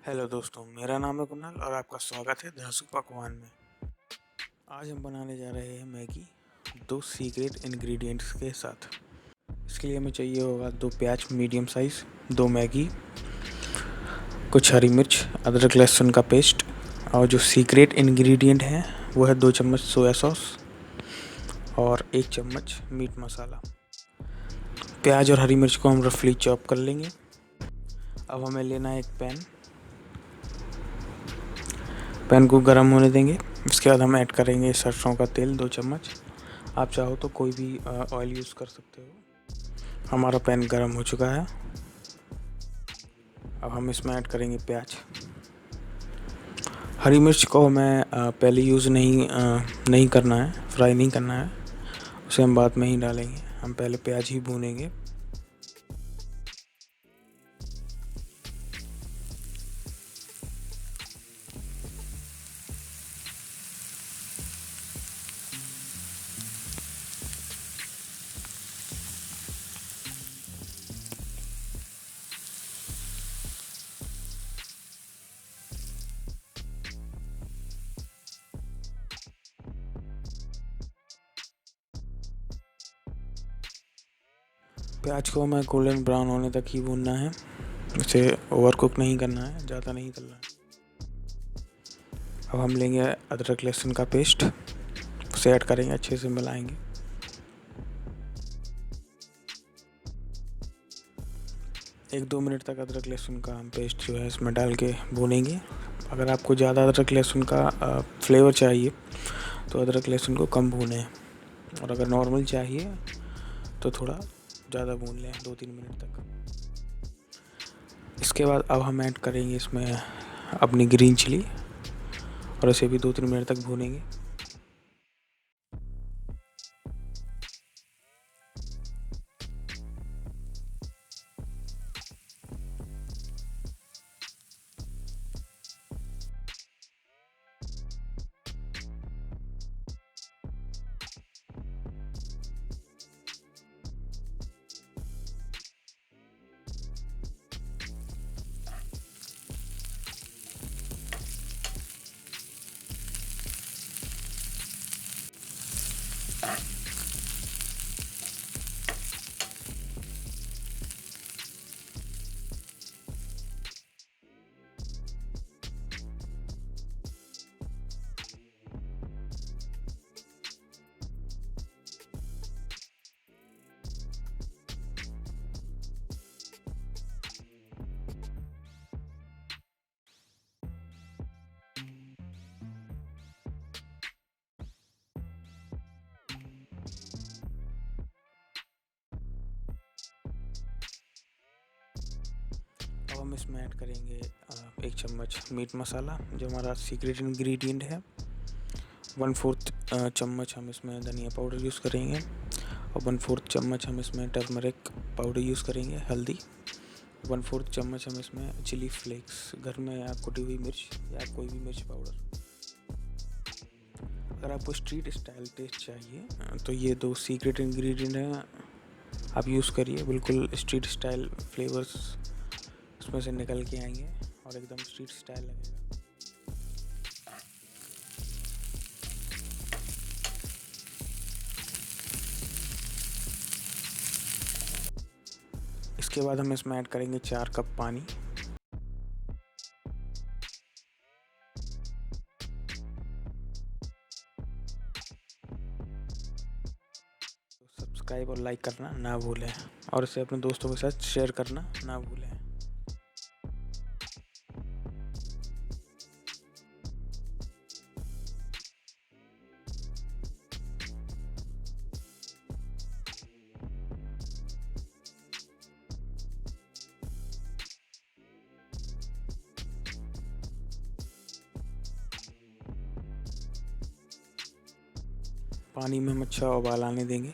Hello दोस्तों, मेरा नाम है कुणाल और आपका स्वागत है धासुपकवान में। आज हम बनाने जा रहे हैं मैगी 2 सीक्रेट इंग्रेडिएंट्स के साथ। इसके लिए हमें चाहिए होगा 2 प्याज मीडियम साइज़, 2 मैगी, कुछ हरी मिर्च, अदरक लहसुन का पेस्ट और जो सीक्रेट इंग्रेडिएंट है वो है 2 चम्मच सोया सॉस और 1 चम्मच मीट मसाला। प्याज और हरी मिर्च को हम रफली चॉप कर लेंगे। अब हमें लेना है एक पैन को गर्म होने देंगे। इसके बाद हम ऐड करेंगे सरसों का तेल 2 चम्मच। आप चाहो तो कोई भी ऑयल यूज़ कर सकते हो। हमारा पैन गर्म हो चुका है। अब हम इसमें ऐड करेंगे प्याज। हरी मिर्च को हमें पहले यूज़ नहीं करना है, फ्राई नहीं करना है, उसे हम बाद में ही डालेंगे। हम पहले प्याज ही भूनेंगे। प्याज को हमें गोल्डन ब्राउन होने तक ही भूनना है। इसे ओवर कुक नहीं करना है, ज़्यादा नहीं तलना है। अब हम लेंगे अदरक लहसुन का पेस्ट, उसे ऐड करेंगे, अच्छे से मिलाएंगे। 1-2 मिनट तक अदरक लहसुन का हम पेस्ट जो है इसमें डाल के भूनेंगे। अगर आपको ज़्यादा अदरक लहसुन का फ्लेवर चाहिए तो अदरक लहसुन को कम भूनें, और अगर नॉर्मल चाहिए तो थोड़ा ज़्यादा भून लें, 2-3 मिनट तक। इसके बाद अब हम ऐड करेंगे इसमें अपनी ग्रीन चिली और इसे भी 2-3 मिनट तक भूनेंगे। अब हम इसमें ऐड करेंगे 1 चम्मच मीट मसाला, जो हमारा सीक्रेट इंग्रेडिएंट है। 1/4 चम्मच हम इसमें धनिया पाउडर यूज़ करेंगे और 1/4 चम्मच हम इसमें टर्मरिक पाउडर यूज़ करेंगे, हल्दी। 1/4 चम्मच हम इसमें चिली फ्लेक्स, घर में या कुटी हुई मिर्च या कोई भी मिर्च पाउडर। अगर आपको स्ट्रीट स्टाइल टेस्ट चाहिए तो ये 2 सीक्रेट इंग्रेडिएंट हैं, आप यूज़ करिए। बिल्कुल स्ट्रीट स्टाइल फ्लेवर्स उसमें से निकल के आएंगे और एकदम स्ट्रीट स्टाइल लगेगा। इसके बाद हम इसमें ऐड करेंगे 4 कप पानी। सब्सक्राइब और लाइक करना ना भूलें और इसे अपने दोस्तों के साथ शेयर करना ना भूलें। पानी में हम अच्छा उबाल आने देंगे।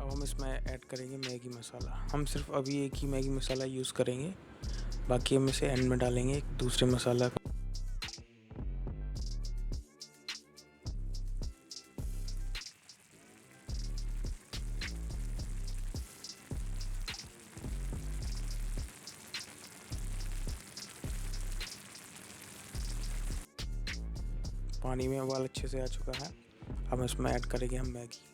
अब हम इसमें ऐड करेंगे मैगी मसाला। हम सिर्फ अभी एक ही मैगी मसाला यूज़ करेंगे, बाकी हम इसे एंड में डालेंगे एक दूसरे मसाला का। पानी में उबाल अच्छे से आ चुका है। अब इसमें ऐड करेंगे हम मैगी।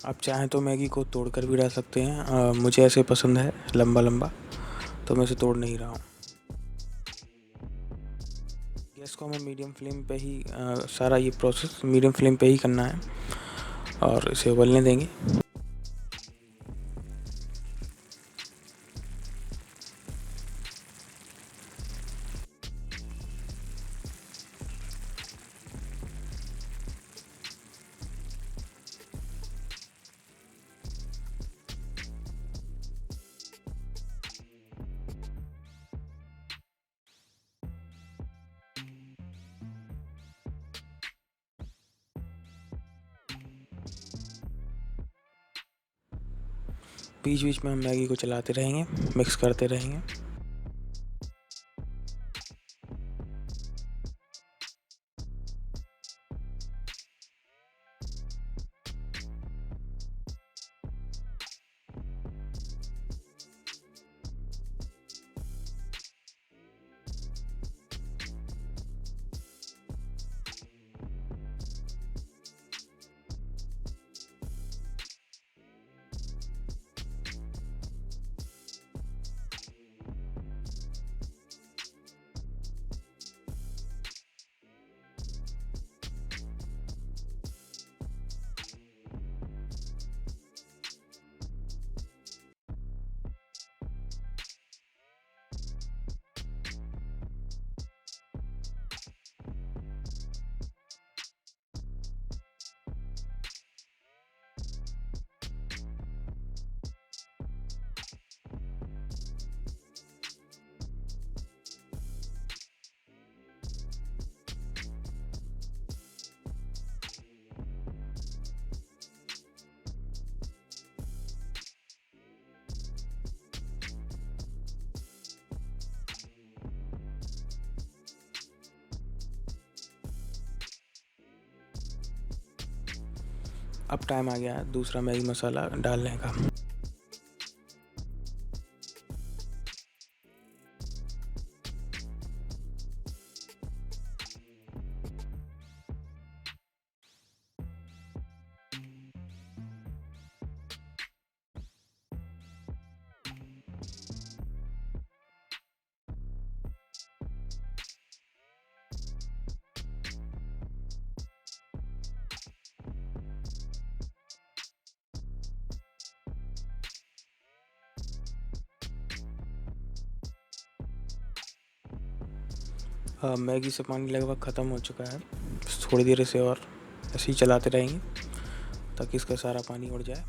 आप चाहें तो मैगी को तोड़कर भी डाल सकते हैं। मुझे ऐसे पसंद है लंबा लंबा, तो मैं इसे तोड़ नहीं रहा हूँ। गैस को हमें मीडियम फ्लेम पे ही सारा ये प्रोसेस मीडियम फ्लेम पे ही करना है और इसे उबलने देंगे। बीच बीच में हम मैगी को चलाते रहेंगे, मिक्स करते रहेंगे। अब टाइम आ गया है दूसरा मैगी मसाला डालने का। मैगी से पानी लगभग ख़त्म हो चुका है। थोड़ी देर इसे और ऐसे ही चलाते रहेंगे ताकि इसका सारा पानी उड़ जाए।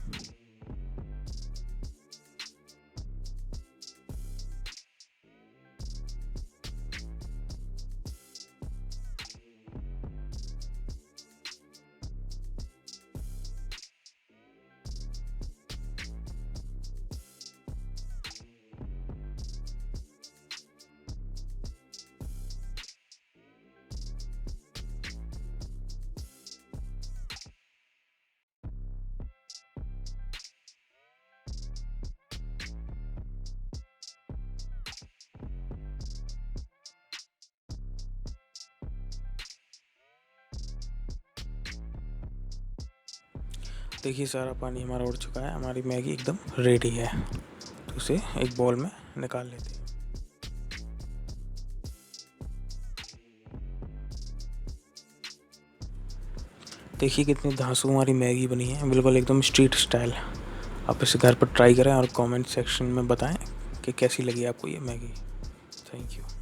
देखिए सारा पानी हमारा उड़ चुका है, हमारी मैगी एकदम रेडी है। तो उसे एक बाउल में निकाल लेते हैं। देखिए कितनी धांसू हमारी मैगी बनी है, बिल्कुल एकदम स्ट्रीट स्टाइल। आप इसे घर पर ट्राई करें और कमेंट सेक्शन में बताएं कि कैसी लगी आपको ये मैगी। Thank you.